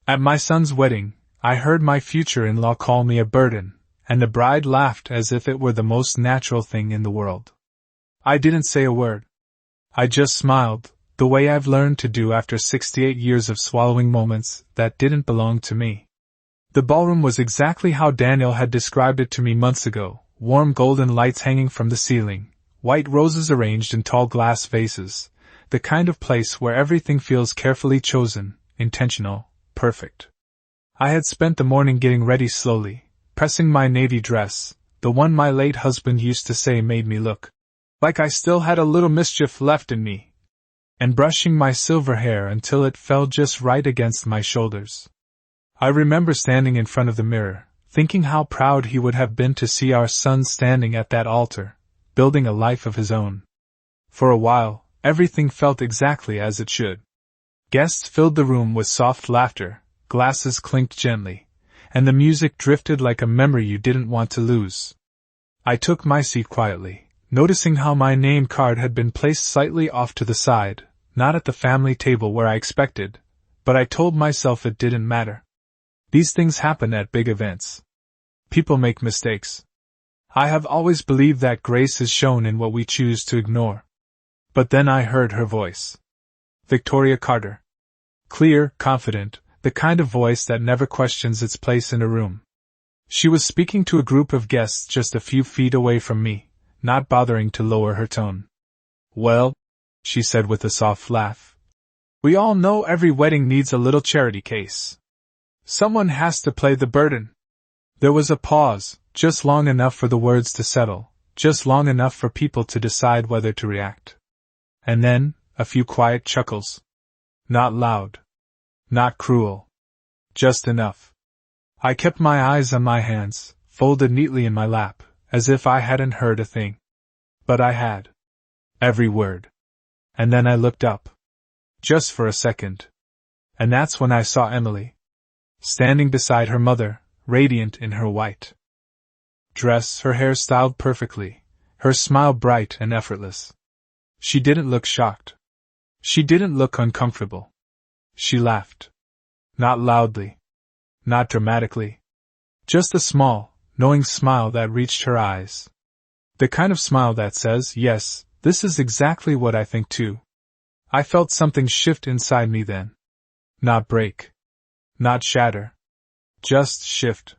At my son's wedding, I heard my future-in-law call me a burden, and the bride laughed as if it were the most natural thing in the world. I didn't say a word. I just smiled, the way I've learned to do after 68 years of swallowing moments that didn't belong to me. The ballroom was exactly how Daniel had described it to me months ago, warm golden lights hanging from the ceiling, white roses arranged in tall glass vases, the kind of place where everything feels carefully chosen, intentional, perfect. I had spent the morning getting ready slowly, pressing my navy dress, the one my late husband used to say made me look like I still had a little mischief left in me, and brushing my silver hair until it fell just right against my shoulders. I remember standing in front of the mirror, thinking how proud he would have been to see our son standing at that altar, building a life of his own. For a while, everything felt exactly as it should. Guests filled the room with soft laughter, glasses clinked gently, and the music drifted like a memory you didn't want to lose. I took my seat quietly, noticing how my name card had been placed slightly off to the side, not at the family table where I expected, but I told myself it didn't matter. These things happen at big events. People make mistakes. I have always believed that grace is shown in what we choose to ignore. But then I heard her voice. Victoria Carter. Clear, confident, the kind of voice that never questions its place in a room. She was speaking to a group of guests just a few feet away from me, not bothering to lower her tone. Well, she said with a soft laugh, we all know every wedding needs a little charity case. Someone has to play the burden. There was a pause, just long enough for the words to settle, just long enough for people to decide whether to react. And then, a few quiet chuckles. Not loud. Not cruel. Just enough. I kept my eyes on my hands, folded neatly in my lap, as if I hadn't heard a thing. But I had. Every word. And then I looked up. Just for a second. And that's when I saw Emily. Standing beside her mother, radiant in her white dress, her hair styled perfectly, her smile bright and effortless. She didn't look shocked. She didn't look uncomfortable. She laughed. Not loudly. Not dramatically. Just a small, knowing smile that reached her eyes. The kind of smile that says, yes, this is exactly what I think too. I felt something shift inside me then. Not break. Not shatter. Just shift.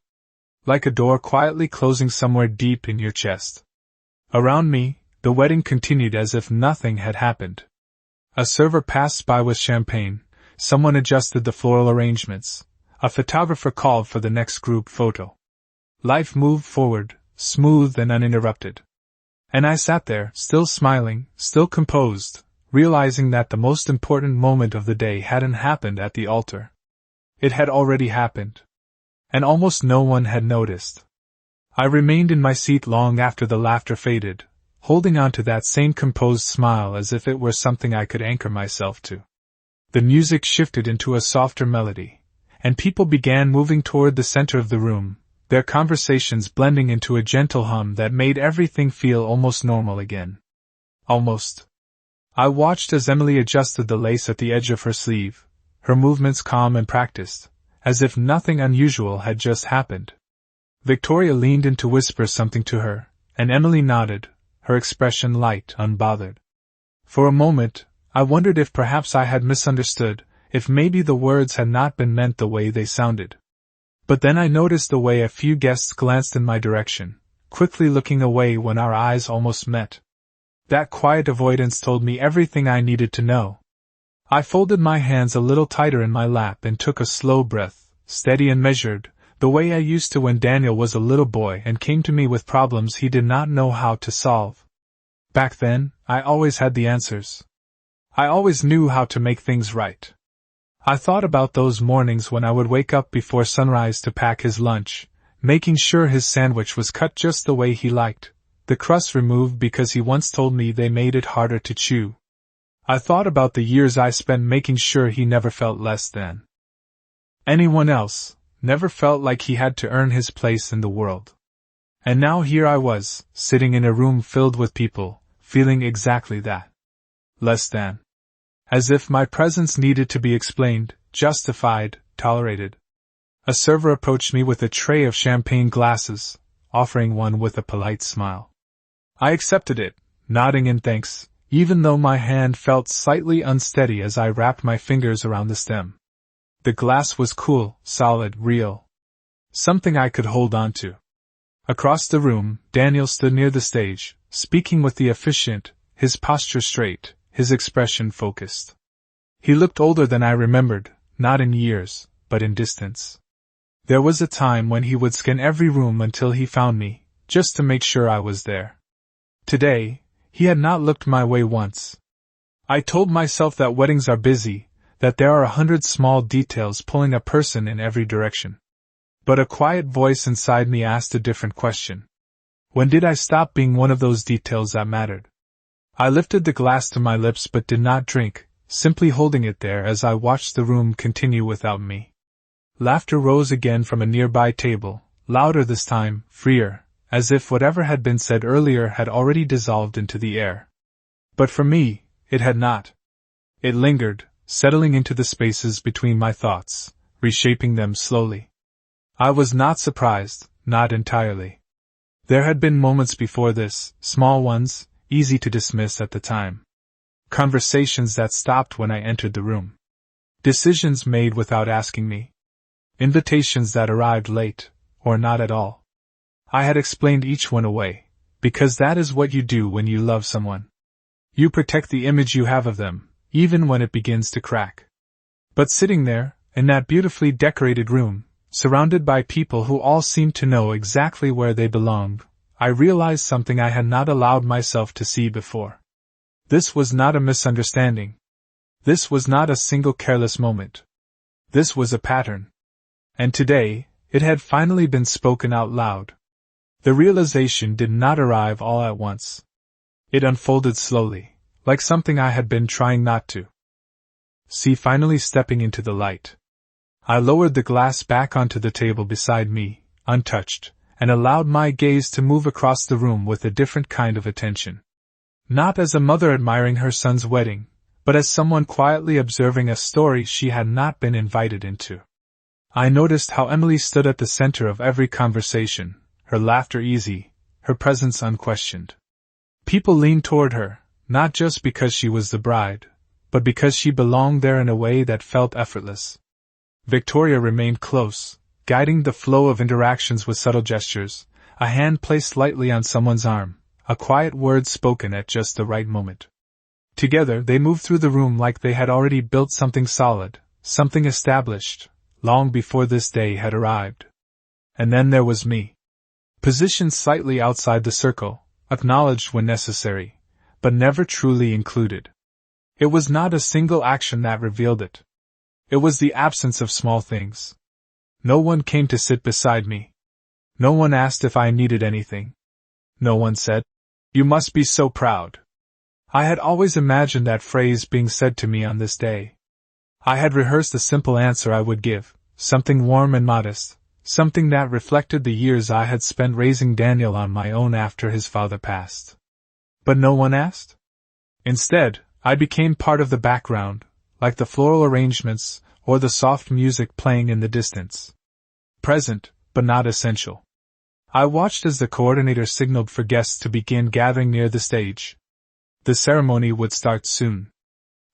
Like a door quietly closing somewhere deep in your chest. Around me, the wedding continued as if nothing had happened. A server passed by with champagne, someone adjusted the floral arrangements, a photographer called for the next group photo. Life moved forward, smooth and uninterrupted. And I sat there, still smiling, still composed, realizing that the most important moment of the day hadn't happened at the altar. It had already happened. And almost no one had noticed. I remained in my seat long after the laughter faded, holding on to that same composed smile as if it were something I could anchor myself to. The music shifted into a softer melody, and people began moving toward the center of the room, their conversations blending into a gentle hum that made everything feel almost normal again. Almost. I watched as Emily adjusted the lace at the edge of her sleeve, her movements calm and practiced, as if nothing unusual had just happened. Victoria leaned in to whisper something to her, and Emily nodded, her expression light, unbothered. For a moment, I wondered if perhaps I had misunderstood, if maybe the words had not been meant the way they sounded. But then I noticed the way a few guests glanced in my direction, quickly looking away when our eyes almost met. That quiet avoidance told me everything I needed to know. I folded my hands a little tighter in my lap and took a slow breath, steady and measured, the way I used to when Daniel was a little boy and came to me with problems he did not know how to solve. Back then, I always had the answers. I always knew how to make things right. I thought about those mornings when I would wake up before sunrise to pack his lunch, making sure his sandwich was cut just the way he liked, the crust removed because he once told me they made it harder to chew. I thought about the years I spent making sure he never felt less than anyone else, never felt like he had to earn his place in the world. And now here I was, sitting in a room filled with people, feeling exactly that. Less than. As if my presence needed to be explained, justified, tolerated. A server approached me with a tray of champagne glasses, offering one with a polite smile. I accepted it, nodding in thanks, even though my hand felt slightly unsteady as I wrapped my fingers around the stem. The glass was cool, solid, real. Something I could hold on to. Across the room, Daniel stood near the stage, speaking with the officiant, his posture straight, his expression focused. He looked older than I remembered, not in years, but in distance. There was a time when he would scan every room until he found me, just to make sure I was there. Today, he had not looked my way once. I told myself that weddings are busy, that there are 100 small details pulling a person in every direction. But a quiet voice inside me asked a different question. When did I stop being one of those details that mattered? I lifted the glass to my lips but did not drink, simply holding it there as I watched the room continue without me. Laughter rose again from a nearby table, louder this time, freer, as if whatever had been said earlier had already dissolved into the air. But for me, it had not. It lingered, settling into the spaces between my thoughts, reshaping them slowly. I was not surprised, not entirely. There had been moments before this, small ones, easy to dismiss at the time. Conversations that stopped when I entered the room. Decisions made without asking me. Invitations that arrived late, or not at all. I had explained each one away, because that is what you do when you love someone. You protect the image you have of them, even when it begins to crack. But sitting there, in that beautifully decorated room, surrounded by people who all seemed to know exactly where they belonged, I realized something I had not allowed myself to see before. This was not a misunderstanding. This was not a single careless moment. This was a pattern. And today, it had finally been spoken out loud. The realization did not arrive all at once. It unfolded slowly, like something I had been trying not to see finally stepping into the light. I lowered the glass back onto the table beside me, untouched, and allowed my gaze to move across the room with a different kind of attention. Not as a mother admiring her son's wedding, but as someone quietly observing a story she had not been invited into. I noticed how Emily stood at the center of every conversation, her laughter easy, her presence unquestioned. People leaned toward her, not just because she was the bride, but because she belonged there in a way that felt effortless. Victoria remained close, guiding the flow of interactions with subtle gestures, a hand placed lightly on someone's arm, a quiet word spoken at just the right moment. Together they moved through the room like they had already built something solid, something established, long before this day had arrived. And then there was me. Positioned slightly outside the circle, acknowledged when necessary, but never truly included. It was not a single action that revealed it. It was the absence of small things. No one came to sit beside me. No one asked if I needed anything. No one said, "You must be so proud." I had always imagined that phrase being said to me on this day. I had rehearsed the simple answer I would give, something warm and modest, something that reflected the years I had spent raising Daniel on my own after his father passed. But no one asked. Instead, I became part of the background, like the floral arrangements or the soft music playing in the distance. Present, but not essential. I watched as the coordinator signaled for guests to begin gathering near the stage. The ceremony would start soon.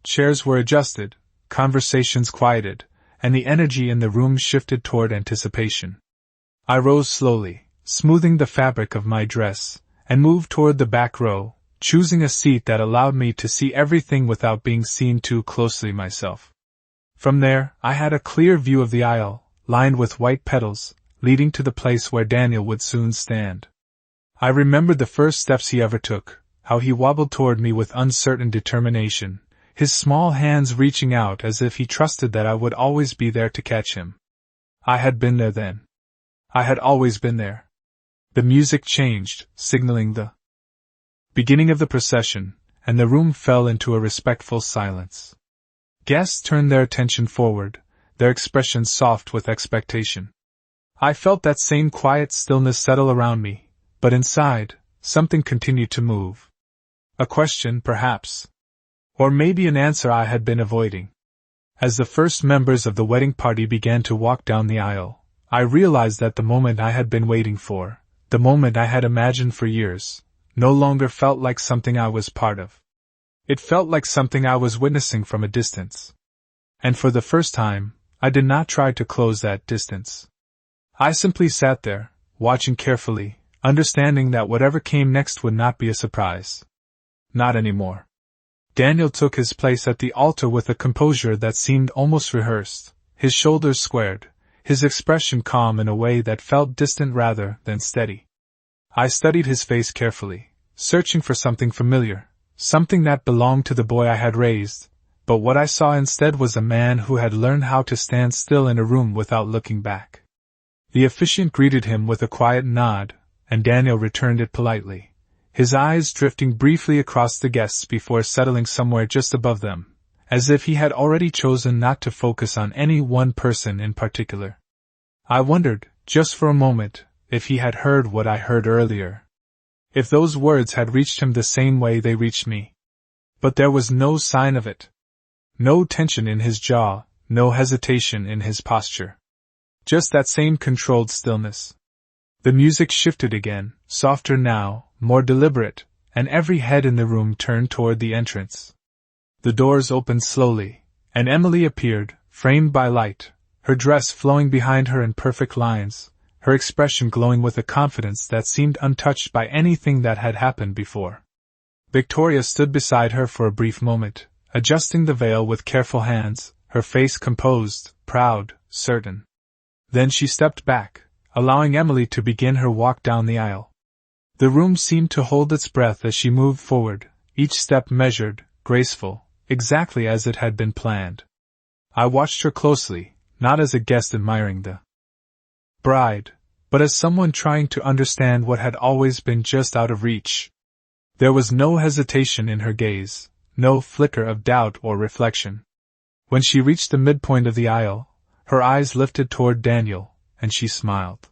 Chairs were adjusted, conversations quieted, and the energy in the room shifted toward anticipation. I rose slowly, smoothing the fabric of my dress, and moved toward the back row, choosing a seat that allowed me to see everything without being seen too closely myself. From there, I had a clear view of the aisle, lined with white petals, leading to the place where Daniel would soon stand. I remembered the first steps he ever took, how he wobbled toward me with uncertain determination, his small hands reaching out as if he trusted that I would always be there to catch him. I had been there then. I had always been there. The music changed, signaling the beginning of the procession, and the room fell into a respectful silence. Guests turned their attention forward, their expressions soft with expectation. I felt that same quiet stillness settle around me, but inside, something continued to move. A question, perhaps. Or maybe an answer I had been avoiding. As the first members of the wedding party began to walk down the aisle, I realized that the moment I had been waiting for, the moment I had imagined for years, no longer felt like something I was part of. It felt like something I was witnessing from a distance. And for the first time, I did not try to close that distance. I simply sat there, watching carefully, understanding that whatever came next would not be a surprise. Not anymore. Daniel took his place at the altar with a composure that seemed almost rehearsed, his shoulders squared, his expression calm in a way that felt distant rather than steady. I studied his face carefully, searching for something familiar, something that belonged to the boy I had raised, but what I saw instead was a man who had learned how to stand still in a room without looking back. The officiant greeted him with a quiet nod, and Daniel returned it politely, his eyes drifting briefly across the guests before settling somewhere just above them, as if he had already chosen not to focus on any one person in particular. I wondered, just for a moment, if he had heard what I heard earlier. If those words had reached him the same way they reached me. But there was no sign of it. No tension in his jaw, no hesitation in his posture. Just that same controlled stillness. The music shifted again, softer now, more deliberate, and every head in the room turned toward the entrance. The doors opened slowly, and Emily appeared, framed by light, her dress flowing behind her in perfect lines, her expression glowing with a confidence that seemed untouched by anything that had happened before. Victoria stood beside her for a brief moment, adjusting the veil with careful hands, her face composed, proud, certain. Then she stepped back, allowing Emily to begin her walk down the aisle. The room seemed to hold its breath as she moved forward, each step measured, graceful, exactly as it had been planned. I watched her closely, not as a guest admiring the bride, but as someone trying to understand what had always been just out of reach. There was no hesitation in her gaze, no flicker of doubt or reflection. When she reached the midpoint of the aisle, her eyes lifted toward Daniel, and she smiled.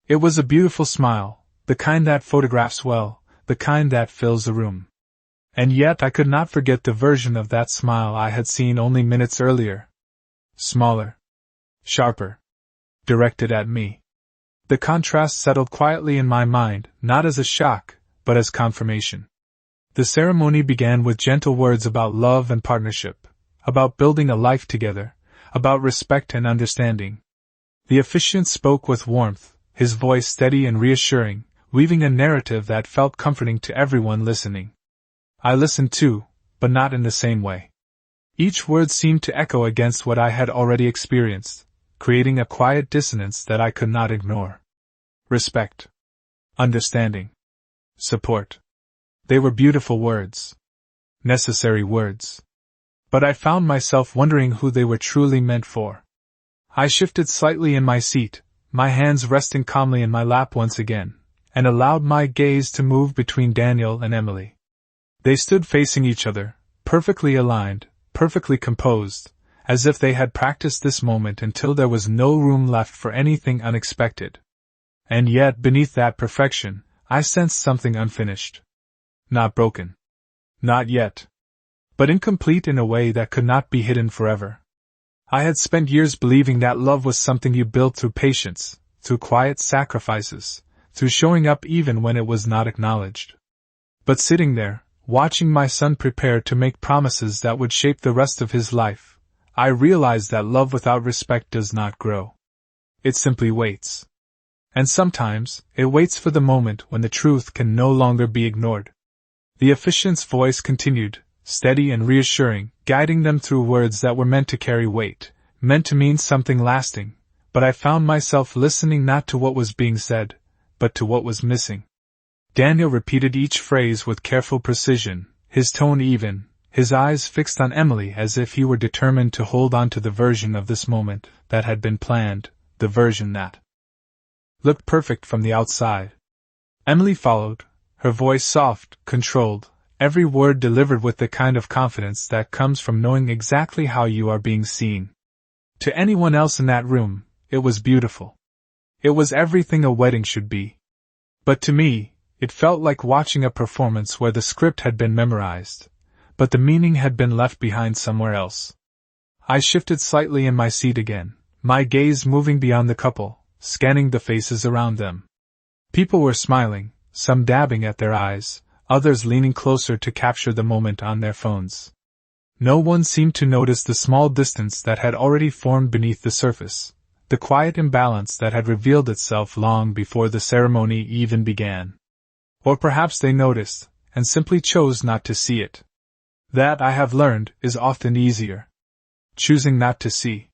It was a beautiful smile, the kind that photographs well, the kind that fills a room. And yet I could not forget the version of that smile I had seen only minutes earlier. Smaller. Sharper. Directed at me. The contrast settled quietly in my mind, not as a shock, but as confirmation. The ceremony began with gentle words about love and partnership, about building a life together, about respect and understanding. The officiant spoke with warmth, his voice steady and reassuring, weaving a narrative that felt comforting to everyone listening. I listened too, but not in the same way. Each word seemed to echo against what I had already experienced, creating a quiet dissonance that I could not ignore. Respect. Understanding. Support. They were beautiful words. Necessary words. But I found myself wondering who they were truly meant for. I shifted slightly in my seat, my hands resting calmly in my lap once again, and allowed my gaze to move between Daniel and Emily. They stood facing each other, perfectly aligned, perfectly composed, as if they had practiced this moment until there was no room left for anything unexpected. And yet, beneath that perfection, I sensed something unfinished. Not broken. Not yet. But incomplete in a way that could not be hidden forever. I had spent years believing that love was something you built through patience, through quiet sacrifices, through showing up even when it was not acknowledged. But sitting there, watching my son prepare to make promises that would shape the rest of his life, I realized that love without respect does not grow. It simply waits. And sometimes, it waits for the moment when the truth can no longer be ignored. The officiant's voice continued, steady and reassuring, guiding them through words that were meant to carry weight, meant to mean something lasting, but I found myself listening not to what was being said, but to what was missing. Daniel repeated each phrase with careful precision, his tone even, his eyes fixed on Emily as if he were determined to hold on to the version of this moment that had been planned, the version that looked perfect from the outside. Emily followed, her voice soft, controlled, every word delivered with the kind of confidence that comes from knowing exactly how you are being seen. To anyone else in that room, it was beautiful. It was everything a wedding should be. But to me, it felt like watching a performance where the script had been memorized, but the meaning had been left behind somewhere else. I shifted slightly in my seat again, my gaze moving beyond the couple, scanning the faces around them. People were smiling, some dabbing at their eyes, others leaning closer to capture the moment on their phones. No one seemed to notice the small distance that had already formed beneath the surface, the quiet imbalance that had revealed itself long before the ceremony even began. Or perhaps they noticed, and simply chose not to see it. That, I have learned, is often easier. Choosing not to see.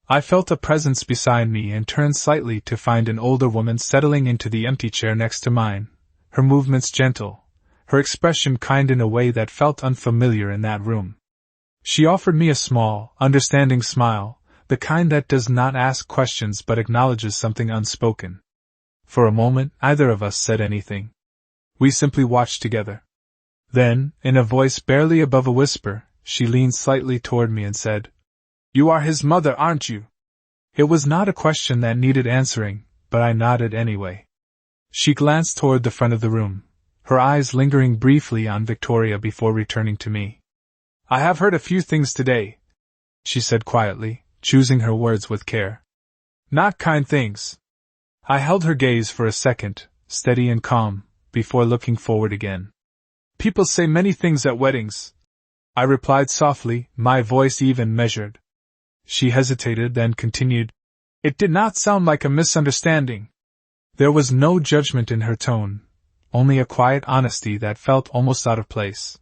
I felt a presence beside me and turned slightly to find an older woman settling into the empty chair next to mine, her movements gentle, her expression kind in a way that felt unfamiliar in that room. She offered me a small, understanding smile, the kind that does not ask questions but acknowledges something unspoken. For a moment, neither of us said anything. We simply watched together. Then, in a voice barely above a whisper, she leaned slightly toward me and said, "You are his mother, aren't you?" It was not a question that needed answering, but I nodded anyway. She glanced toward the front of the room, her eyes lingering briefly on Victoria before returning to me. "I have heard a few things today," she said quietly, choosing her words with care. "Not kind things." I held her gaze for a second, steady and calm, before looking forward again. "People say many things at weddings," I replied softly, my voice even measured. She hesitated, then continued, "It did not sound like a misunderstanding." There was no judgment in her tone, only a quiet honesty that felt almost out of place.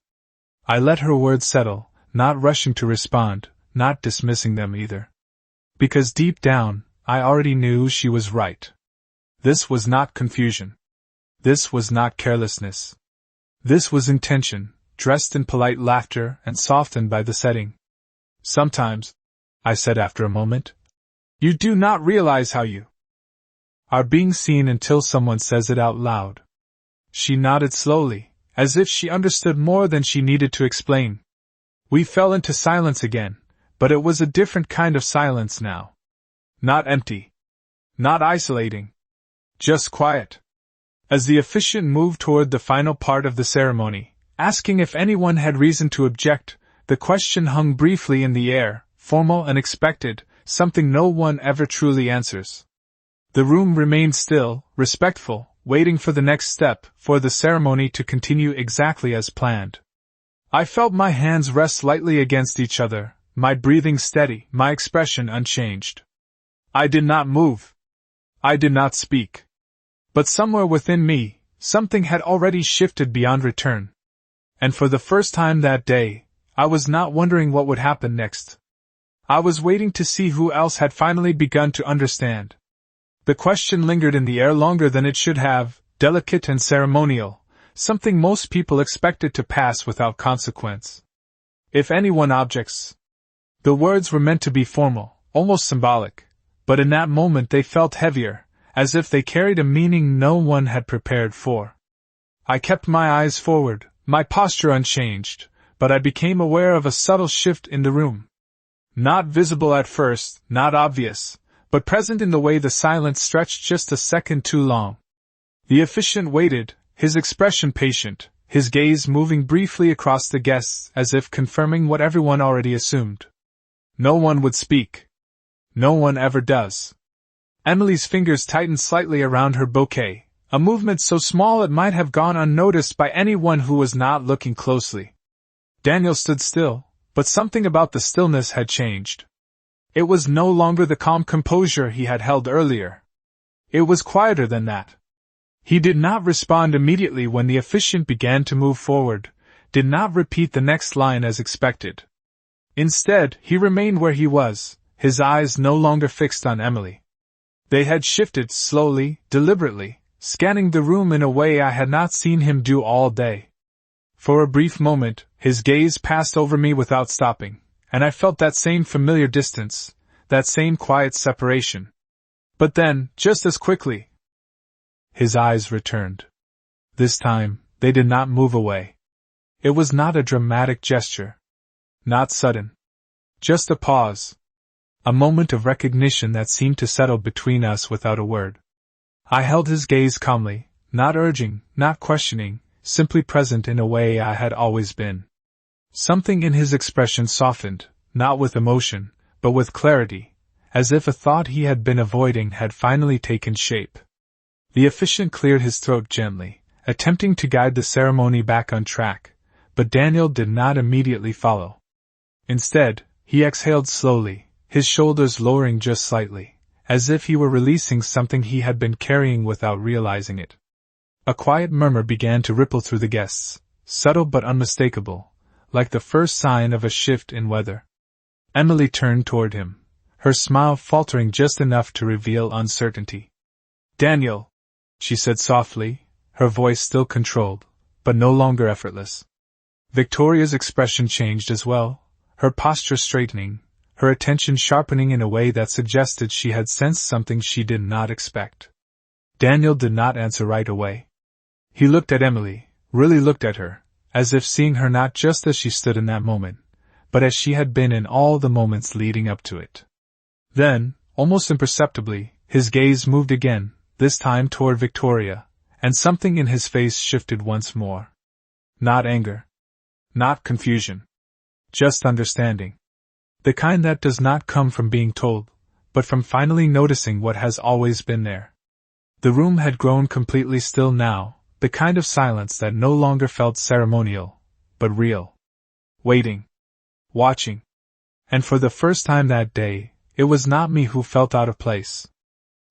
I let her words settle, not rushing to respond, not dismissing them either. Because deep down, I already knew she was right. This was not confusion. This was not carelessness. This was intention, dressed in polite laughter and softened by the setting. "Sometimes," I said after a moment, "you do not realize how you are being seen until someone says it out loud." She nodded slowly, as if she understood more than she needed to explain. We fell into silence again, but it was a different kind of silence now. Not empty. Not isolating. Just quiet. As the officiant moved toward the final part of the ceremony, asking if anyone had reason to object, the question hung briefly in the air, formal and expected, something no one ever truly answers. The room remained still, respectful, waiting for the next step, for the ceremony to continue exactly as planned. I felt my hands rest lightly against each other, my breathing steady, my expression unchanged. I did not move. I did not speak. But somewhere within me, something had already shifted beyond return. And for the first time that day, I was not wondering what would happen next. I was waiting to see who else had finally begun to understand. The question lingered in the air longer than it should have, delicate and ceremonial, something most people expected to pass without consequence. "If anyone objects." The words were meant to be formal, almost symbolic, but in that moment they felt heavier, as if they carried a meaning no one had prepared for. I kept my eyes forward, my posture unchanged, but I became aware of a subtle shift in the room. Not visible at first, not obvious, but present in the way the silence stretched just a second too long. The officiant waited, his expression patient, his gaze moving briefly across the guests as if confirming what everyone already assumed. No one would speak. No one ever does. Emily's fingers tightened slightly around her bouquet, a movement so small it might have gone unnoticed by anyone who was not looking closely. Daniel stood still, but something about the stillness had changed. It was no longer the calm composure he had held earlier. It was quieter than that. He did not respond immediately when the officiant began to move forward, did not repeat the next line as expected. Instead, he remained where he was, his eyes no longer fixed on Emily. They had shifted slowly, deliberately, scanning the room in a way I had not seen him do all day. For a brief moment, his gaze passed over me without stopping, and I felt that same familiar distance, that same quiet separation. But then, just as quickly, his eyes returned. This time, they did not move away. It was not a dramatic gesture. Not sudden. Just a pause. A moment of recognition that seemed to settle between us without a word. I held his gaze calmly, not urging, not questioning, simply present in a way I had always been. Something in his expression softened, not with emotion, but with clarity, as if a thought he had been avoiding had finally taken shape. The officiant cleared his throat gently, attempting to guide the ceremony back on track, but Daniel did not immediately follow. Instead, he exhaled slowly, his shoulders lowering just slightly, as if he were releasing something he had been carrying without realizing it. A quiet murmur began to ripple through the guests, subtle but unmistakable, like the first sign of a shift in weather. Emily turned toward him, her smile faltering just enough to reveal uncertainty. "Daniel," she said softly, her voice still controlled, but no longer effortless. Victoria's expression changed as well, her posture straightening, her attention sharpening in a way that suggested she had sensed something she did not expect. Daniel did not answer right away. He looked at Emily, really looked at her, as if seeing her not just as she stood in that moment, but as she had been in all the moments leading up to it. Then, almost imperceptibly, his gaze moved again, this time toward Victoria, and something in his face shifted once more. Not anger. Not confusion. Just understanding. The kind that does not come from being told, but from finally noticing what has always been there. The room had grown completely still now, the kind of silence that no longer felt ceremonial, but real. Waiting. Watching. And for the first time that day, it was not me who felt out of place.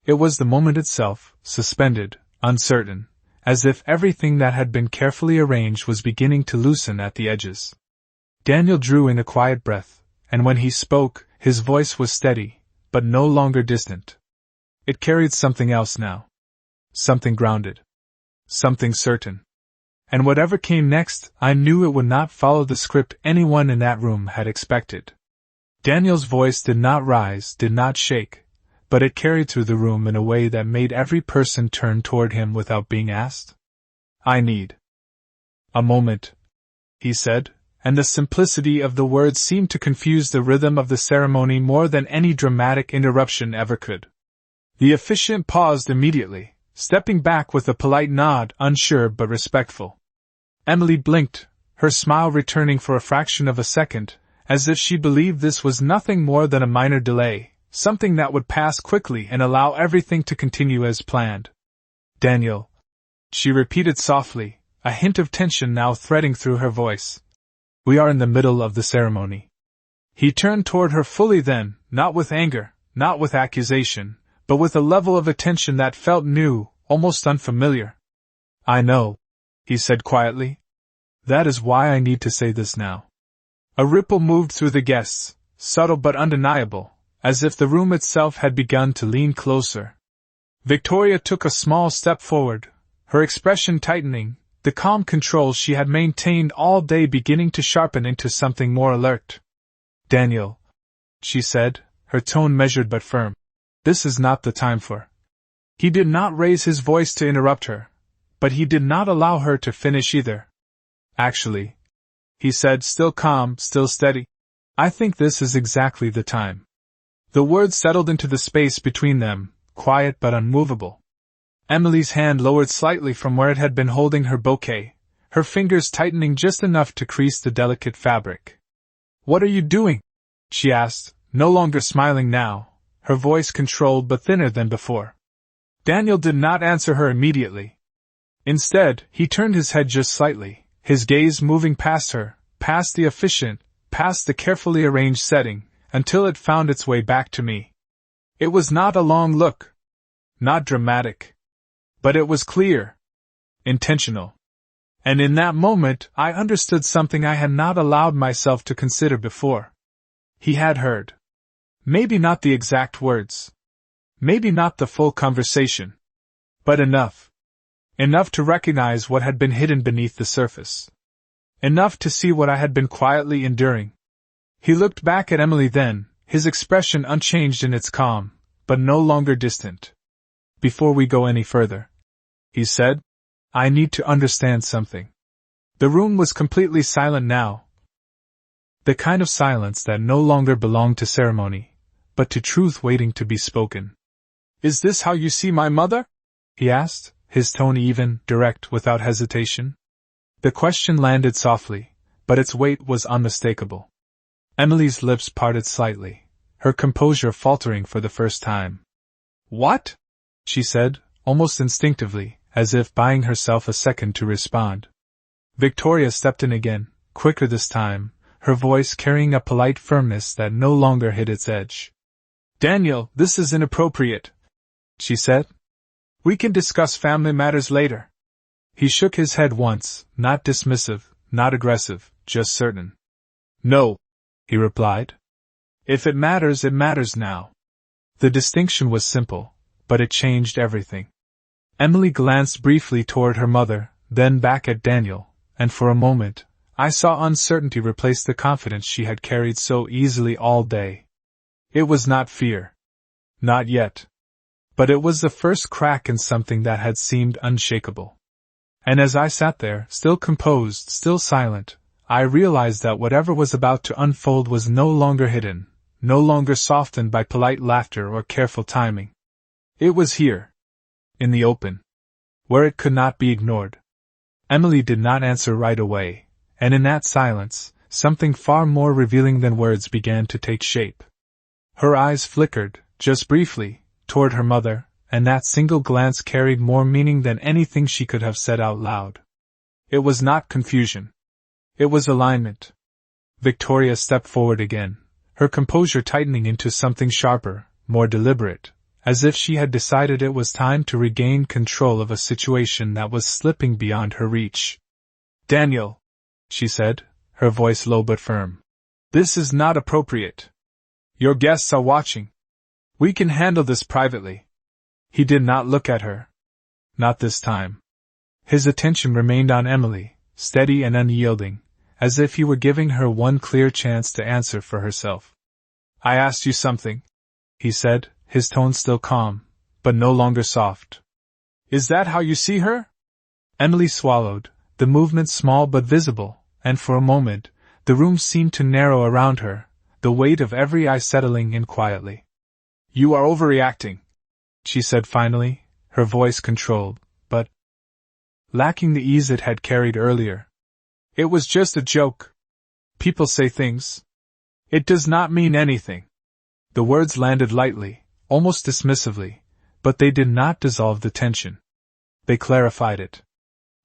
It was the moment itself, suspended, uncertain, as if everything that had been carefully arranged was beginning to loosen at the edges. Daniel drew in a quiet breath, and when he spoke, his voice was steady, but no longer distant. It carried something else now. Something grounded. Something certain. And whatever came next, I knew it would not follow the script anyone in that room had expected. Daniel's voice did not rise, did not shake, but it carried through the room in a way that made every person turn toward him without being asked. "I need a moment," he said, and the simplicity of the words seemed to confuse the rhythm of the ceremony more than any dramatic interruption ever could. The officiant paused immediately, stepping back with a polite nod, unsure but respectful. Emily blinked, her smile returning for a fraction of a second, as if she believed this was nothing more than a minor delay, something that would pass quickly and allow everything to continue as planned. "Daniel," she repeated softly, a hint of tension now threading through her voice. "We are in the middle of the ceremony." He turned toward her fully then, not with anger, not with accusation, but with a level of attention that felt new, almost unfamiliar. "I know," he said quietly. "That is why I need to say this now." A ripple moved through the guests, subtle but undeniable, as if the room itself had begun to lean closer. Victoria took a small step forward, her expression tightening, the calm control she had maintained all day beginning to sharpen into something more alert. "Daniel," she said, her tone measured but firm, "this is not the time for—" He did not raise his voice to interrupt her, but he did not allow her to finish either. "Actually," he said, still calm, still steady, "I think this is exactly the time." The words settled into the space between them, quiet but unmovable. Emily's hand lowered slightly from where it had been holding her bouquet, her fingers tightening just enough to crease the delicate fabric. "What are you doing?" she asked, no longer smiling now, her voice controlled but thinner than before. Daniel did not answer her immediately. Instead, he turned his head just slightly, his gaze moving past her, past the officiant, past the carefully arranged setting, until it found its way back to me. It was not a long look. Not dramatic. But it was clear. Intentional. And in that moment, I understood something I had not allowed myself to consider before. He had heard. Maybe not the exact words. Maybe not the full conversation. But enough. Enough to recognize what had been hidden beneath the surface. Enough to see what I had been quietly enduring. He looked back at Emily then, his expression unchanged in its calm, but no longer distant. "Before we go any further," he said, "I need to understand something." The room was completely silent now. The kind of silence that no longer belonged to ceremony, but to truth waiting to be spoken. "Is this how you see my mother?" he asked, his tone even, direct, without hesitation. The question landed softly, but its weight was unmistakable. Emily's lips parted slightly, her composure faltering for the first time. "What?" she said, almost instinctively, as if buying herself a second to respond. Victoria stepped in again, quicker this time, her voice carrying a polite firmness that no longer hid its edge. "Daniel, this is inappropriate," she said. "We can discuss family matters later." He shook his head once, not dismissive, not aggressive, just certain. "No," he replied. "If it matters now." The distinction was simple, but it changed everything. Emily glanced briefly toward her mother, then back at Daniel, and for a moment, I saw uncertainty replace the confidence she had carried so easily all day. It was not fear. Not yet. But it was the first crack in something that had seemed unshakable. And as I sat there, still composed, still silent, I realized that whatever was about to unfold was no longer hidden, no longer softened by polite laughter or careful timing. It was here. In the open. Where it could not be ignored. Emily did not answer right away, and in that silence, something far more revealing than words began to take shape. Her eyes flickered, just briefly, toward her mother, and that single glance carried more meaning than anything she could have said out loud. It was not confusion. It was alignment. Victoria stepped forward again, her composure tightening into something sharper, more deliberate, as if she had decided it was time to regain control of a situation that was slipping beyond her reach. "Daniel," she said, her voice low but firm. "This is not appropriate. Your guests are watching. We can handle this privately." He did not look at her. Not this time. His attention remained on Emily, steady and unyielding, as if he were giving her one clear chance to answer for herself. "I asked you something," he said, his tone still calm, but no longer soft. "Is that how you see her?" Emily swallowed, the movement small but visible, and for a moment, the room seemed to narrow around her, the weight of every eye settling in quietly. "You are overreacting," she said finally, her voice controlled, but lacking the ease it had carried earlier. "It was just a joke. People say things. It does not mean anything." The words landed lightly, almost dismissively, but they did not dissolve the tension. They clarified it.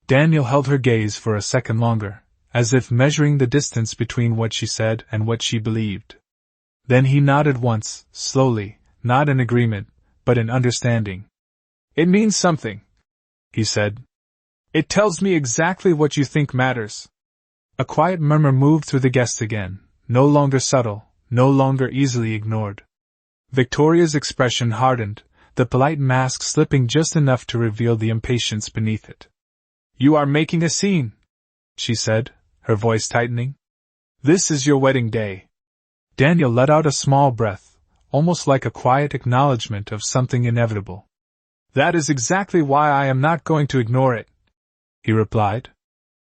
Daniel held her gaze for a second longer, as if measuring the distance between what she said and what she believed. Then he nodded once, slowly, not in agreement, but in understanding. "It means something," he said. "It tells me exactly what you think matters." A quiet murmur moved through the guests again, no longer subtle, no longer easily ignored. Victoria's expression hardened, the polite mask slipping just enough to reveal the impatience beneath it. "You are making a scene," she said, her voice tightening. "This is your wedding day." Daniel let out a small breath, almost like a quiet acknowledgement of something inevitable. "That is exactly why I am not going to ignore it," he replied.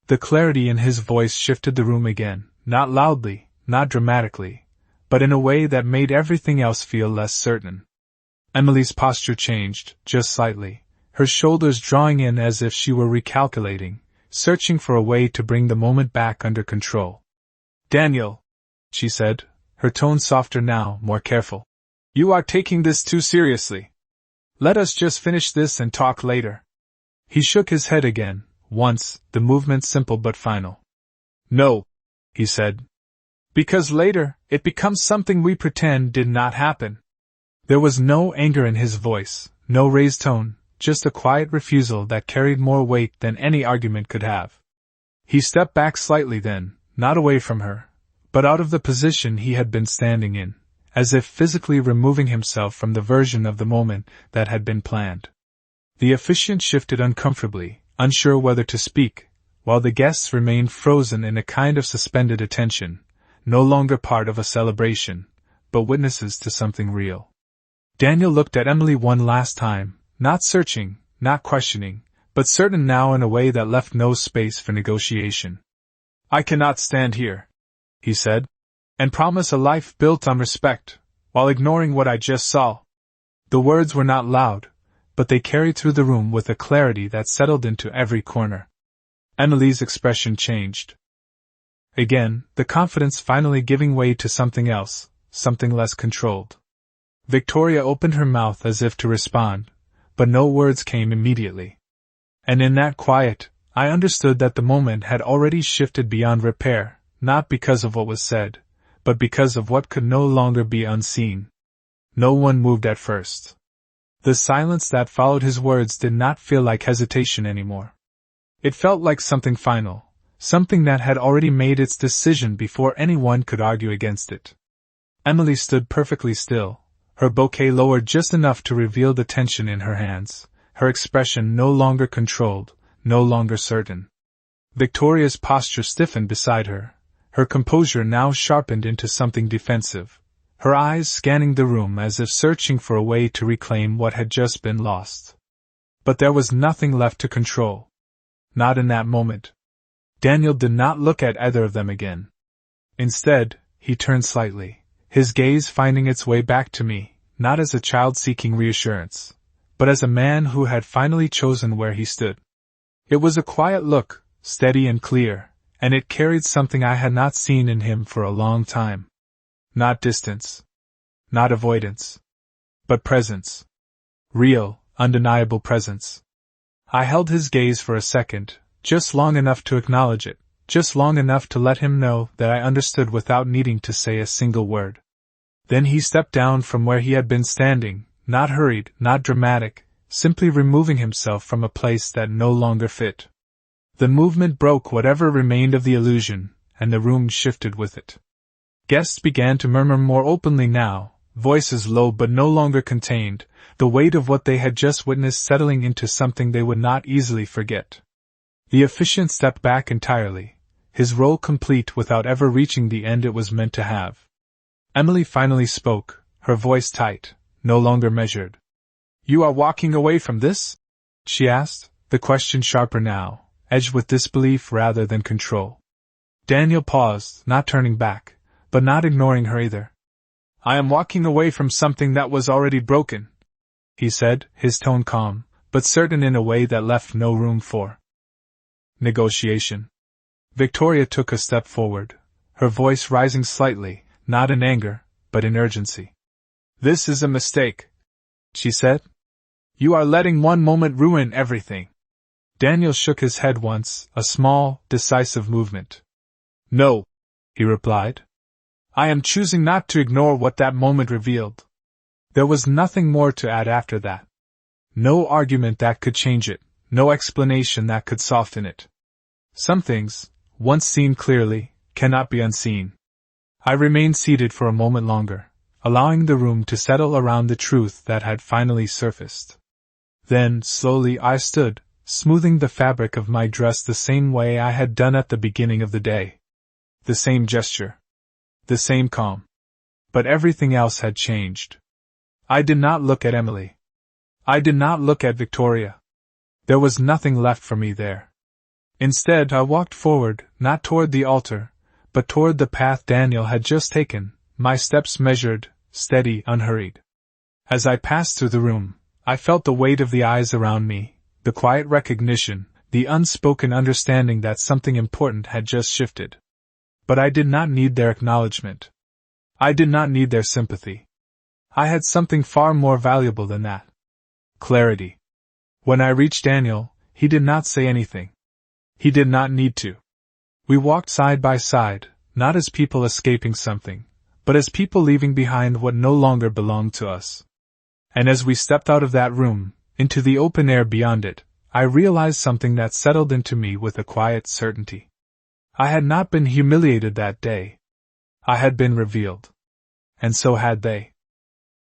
The clarity in his voice shifted the room again, not loudly, not dramatically, but in a way that made everything else feel less certain. Emily's posture changed, just slightly, her shoulders drawing in as if she were recalculating, searching for a way to bring the moment back under control. "Daniel," she said, her tone softer now, more careful. "You are taking this too seriously. Let us just finish this and talk later." He shook his head again, once, the movement simple but final. "No," he said. "Because later, it becomes something we pretend did not happen." There was no anger in his voice, no raised tone, just a quiet refusal that carried more weight than any argument could have. He stepped back slightly then, not away from her, but out of the position he had been standing in, as if physically removing himself from the version of the moment that had been planned. The officiant shifted uncomfortably, unsure whether to speak, while the guests remained frozen in a kind of suspended attention, no longer part of a celebration, but witnesses to something real. Daniel looked at Emily one last time, not searching, not questioning, but certain now in a way that left no space for negotiation. "I cannot stand here," he said, "and promise a life built on respect, while ignoring what I just saw." The words were not loud, but they carried through the room with a clarity that settled into every corner. Emily's expression changed. Again, the confidence finally giving way to something else, something less controlled. Victoria opened her mouth as if to respond, but no words came immediately. And in that quiet, I understood that the moment had already shifted beyond repair, not because of what was said, but because of what could no longer be unseen. No one moved at first. The silence that followed his words did not feel like hesitation anymore. It felt like something final, something that had already made its decision before anyone could argue against it. Emily stood perfectly still, her bouquet lowered just enough to reveal the tension in her hands, her expression no longer controlled, no longer certain. Victoria's posture stiffened beside her, her composure now sharpened into something defensive, her eyes scanning the room as if searching for a way to reclaim what had just been lost. But there was nothing left to control. Not in that moment. Daniel did not look at either of them again. Instead, he turned slightly, his gaze finding its way back to me, not as a child seeking reassurance, but as a man who had finally chosen where he stood. It was a quiet look, steady and clear, and it carried something I had not seen in him for a long time. Not distance. Not avoidance. But presence. Real, undeniable presence. I held his gaze for a second, just long enough to acknowledge it, just long enough to let him know that I understood without needing to say a single word. Then he stepped down from where he had been standing, not hurried, not dramatic, simply removing himself from a place that no longer fit. The movement broke whatever remained of the illusion, and the room shifted with it. Guests began to murmur more openly now, voices low but no longer contained, the weight of what they had just witnessed settling into something they would not easily forget. The officiant stepped back entirely, his role complete without ever reaching the end it was meant to have. Emily finally spoke, her voice tight, no longer measured. "You are walking away from this?" she asked, the question sharper now, edged with disbelief rather than control. Daniel paused, not turning back, but not ignoring her either. "I am walking away from something that was already broken," he said, his tone calm, but certain in a way that left no room for negotiation. Victoria took a step forward, her voice rising slightly, not in anger, but in urgency. "This is a mistake," she said. "You are letting one moment ruin everything." Daniel shook his head once, a small, decisive movement. "No," he replied. "I am choosing not to ignore what that moment revealed." There was nothing more to add after that. No argument that could change it, no explanation that could soften it. Some things, once seen clearly, cannot be unseen. I remained seated for a moment longer, allowing the room to settle around the truth that had finally surfaced. Then, slowly I stood, smoothing the fabric of my dress the same way I had done at the beginning of the day. The same gesture. The same calm. But everything else had changed. I did not look at Emily. I did not look at Victoria. There was nothing left for me there. Instead, I walked forward, not toward the altar, but toward the path Daniel had just taken, my steps measured, steady, unhurried. As I passed through the room, I felt the weight of the eyes around me, the quiet recognition, the unspoken understanding that something important had just shifted. But I did not need their acknowledgement. I did not need their sympathy. I had something far more valuable than that. Clarity. When I reached Daniel, he did not say anything. He did not need to. We walked side by side, not as people escaping something, but as people leaving behind what no longer belonged to us. And as we stepped out of that room, into the open air beyond it, I realized something that settled into me with a quiet certainty. I had not been humiliated that day. I had been revealed. And so had they.